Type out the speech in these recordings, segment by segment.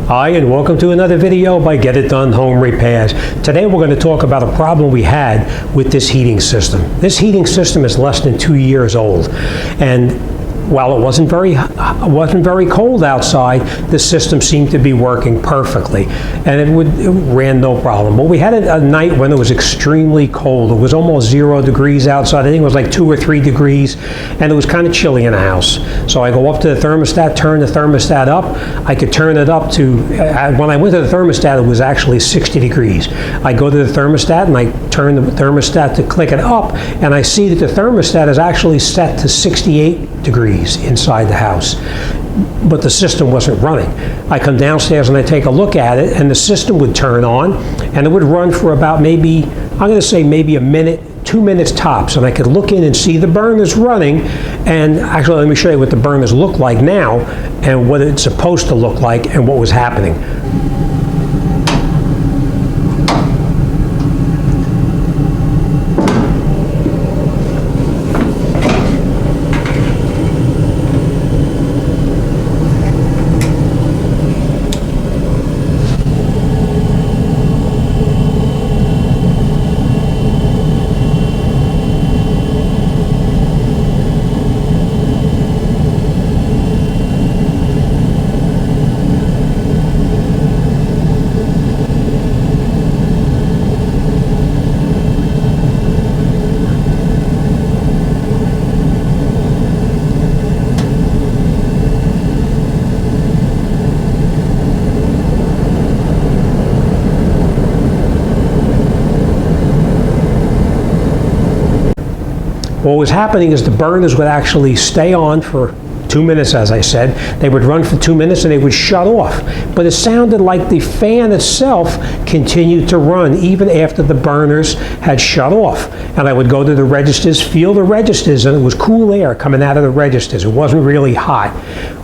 Hi, and welcome to another video by Get It Done Home Repairs. Today we're going to talk about a problem we had with this heating system. This heating system is less than 2 years old, and while it wasn't very cold outside, the system seemed to be working perfectly, and it ran no problem. But we had a night when it was extremely cold. It was almost 0 degrees outside. I think it was like 2 or 3 degrees, and it was kind of chilly in the house. So I go up to the thermostat, turn the thermostat up. I could turn it up to, when I went to the thermostat, it was actually 60 degrees. I go to the thermostat and I turn the thermostat to click it up, and I see that the thermostat is actually set to 68 degrees inside the house, but the system wasn't running. I come downstairs and I take a look at it, and the system would turn on, and it would run for about maybe, I'm going to say maybe a minute, 2 minutes tops, and I could look in and see the burners running. And actually, let me show you what the burners look like now and what it's supposed to look like and what was happening. What was happening is the burners would actually stay on for 2 minutes, as I said. They would run for 2 minutes and they would shut off. But it sounded like the fan itself continued to run even after the burners had shut off. And I would go to the registers, feel the registers, and it was cool air coming out of the registers. It wasn't really hot.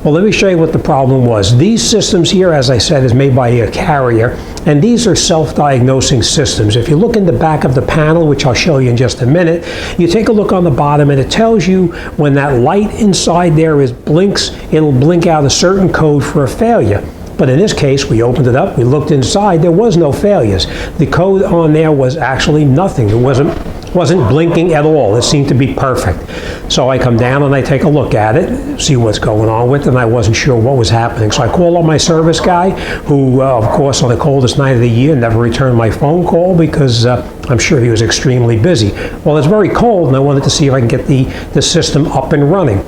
Well, let me show you what the problem was. These systems here, as I said, is made by a Carrier, and these are self-diagnosing systems. If you look in the back of the panel, which I'll show you in just a minute, you take a look on the bottom and it tells you when that light inside there blinks, it'll blink out a certain code for a failure. But in this case, we opened it up, we looked inside, there was no failures. The code on there was actually nothing. It wasn't blinking at all. It seemed to be perfect. So I come down and I take a look at it, see what's going on with it, and I wasn't sure what was happening. So I call up my service guy, who, of course, on the coldest night of the year, never returned my phone call because I'm sure he was extremely busy. Well, it's very cold, and I wanted to see if I can get the system up and running.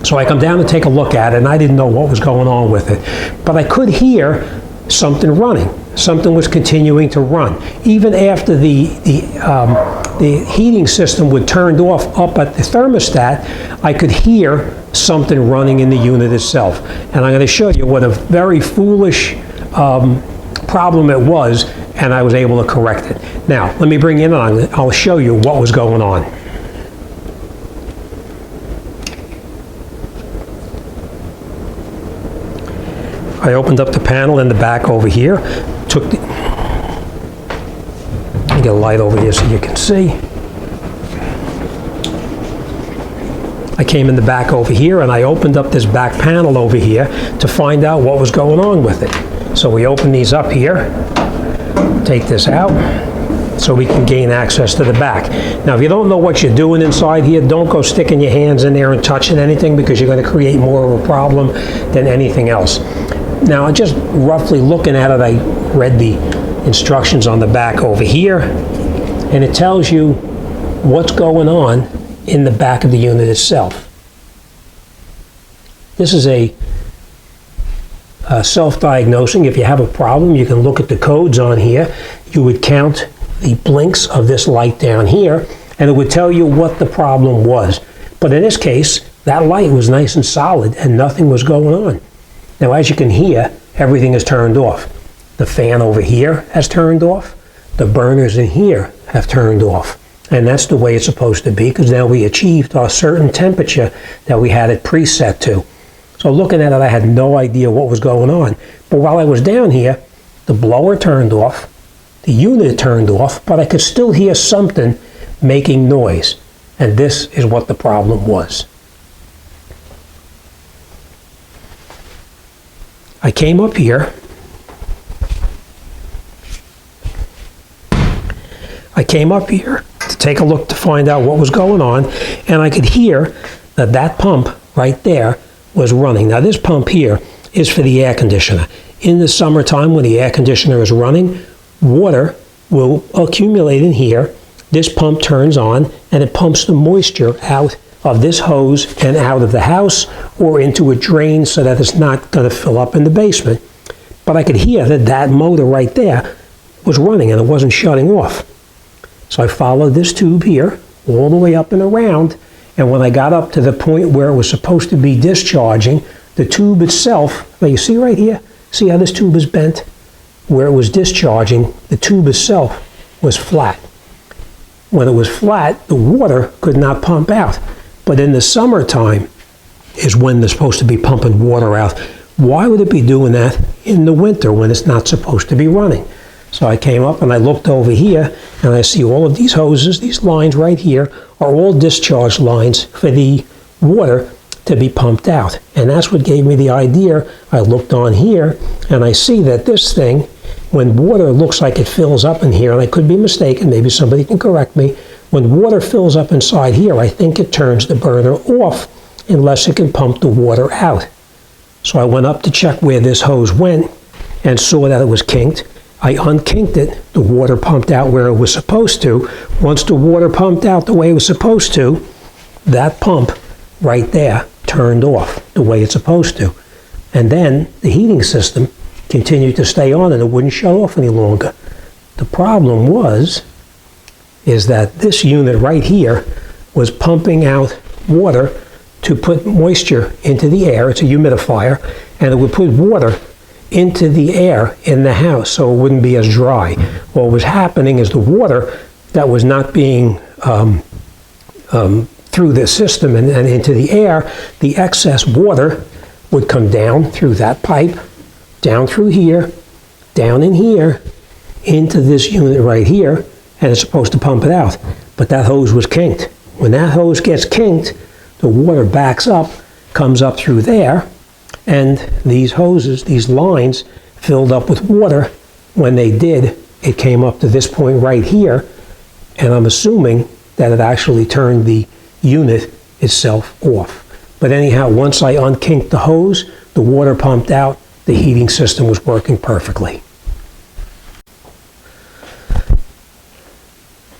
So I come down and take a look at it, and I didn't know what was going on with it. But I could hear something running. Something was continuing to run. Even after the heating system would turned off up at the thermostat, I could hear something running in the unit itself. And I'm going to show you what a very foolish problem it was, and I was able to correct it. Now, let me bring in, and I'll show you what was going on. I opened up the panel in the back over here, get a light over here so you can see. I came in the back over here and I opened up this back panel over here to find out what was going on with it. So we open these up here, take this out, so we can gain access to the back. Now, if you don't know what you're doing inside here, don't go sticking your hands in there and touching anything, because you're going to create more of a problem than anything else. Now, just roughly looking at it, I read the instructions on the back over here, and it tells you what's going on in the back of the unit itself. This is a self-diagnosing. If you have a problem, you can look at the codes on here. You would count the blinks of this light down here, and it would tell you what the problem was. But in this case, that light was nice and solid and nothing was going on. Now, as you can hear, everything is turned off. The fan over here has turned off. The burners in here have turned off. And that's the way it's supposed to be, because now we achieved our certain temperature that we had it preset to. So looking at it, I had no idea what was going on. But while I was down here, the blower turned off, the unit turned off, but I could still hear something making noise. And this is what the problem was. I came up here I came up here to take a look to find out what was going on, and I could hear that that pump right there was running. Now this pump here is for the air conditioner. In the summertime when the air conditioner is running, water will accumulate in here. This pump turns on and it pumps the moisture out of this hose and out of the house or into a drain so that it's not going to fill up in the basement. But I could hear that that motor right there was running and it wasn't shutting off. So I followed this tube here all the way up and around, and when I got up to the point where it was supposed to be discharging, the tube itself, now you see right here, see how this tube is bent? Where it was discharging, the tube itself was flat. When it was flat, the water could not pump out. But in the summertime is when they're supposed to be pumping water out. Why would it be doing that in the winter when it's not supposed to be running? So I came up and I looked over here and I see all of these hoses, these lines right here are all discharge lines for the water to be pumped out. And that's what gave me the idea. I looked on here and I see that this thing, when water looks like it fills up in here, and I could be mistaken, maybe somebody can correct me, when water fills up inside here, I think it turns the burner off unless it can pump the water out. So I went up to check where this hose went and saw that it was kinked. I unkinked it, the water pumped out where it was supposed to. Once the water pumped out the way it was supposed to, that pump right there turned off the way it's supposed to. And then the heating system continued to stay on and it wouldn't shut off any longer. The problem is that this unit right here was pumping out water to put moisture into the air. It's a humidifier, and it would put water into the air in the house so it wouldn't be as dry. What was happening is the water that was not being through the system and into the air, the excess water would come down through that pipe, down through here, down in here, into this unit right here, and it's supposed to pump it out. But that hose was kinked. When that hose gets kinked, the water backs up, comes up through there, and these hoses, these lines, filled up with water. When they did, it came up to this point right here, and I'm assuming that it actually turned the unit itself off. But anyhow, once I unkinked the hose, the water pumped out, the heating system was working perfectly.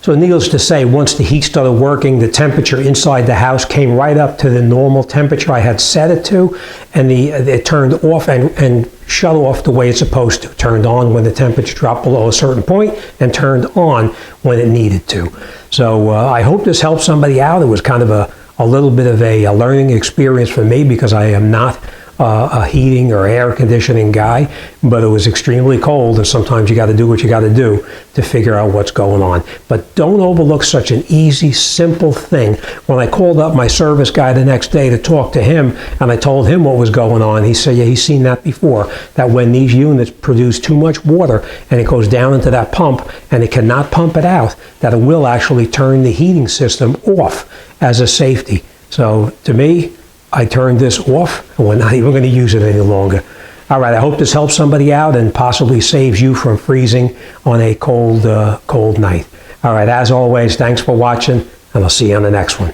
So needless to say, once the heat started working, the temperature inside the house came right up to the normal temperature I had set it to, and it turned off and shut off the way it's supposed to. It turned on when the temperature dropped below a certain point and turned on when it needed to. So I hope this helps somebody out. It was kind of a little bit of a learning experience for me because I am not a heating or air conditioning guy, but it was extremely cold, and sometimes you got to do what you got to do to figure out what's going on. But don't overlook such an easy, simple thing. When I called up my service guy the next day to talk to him, and I told him what was going on, he said, yeah, he's seen that before, that when these units produce too much water and it goes down into that pump and it cannot pump it out, that it will actually turn the heating system off as a safety. So to me, I turned this off, and we're not even going to use it any longer. All right, I hope this helps somebody out and possibly saves you from freezing on a cold night. All right, as always, thanks for watching, and I'll see you on the next one.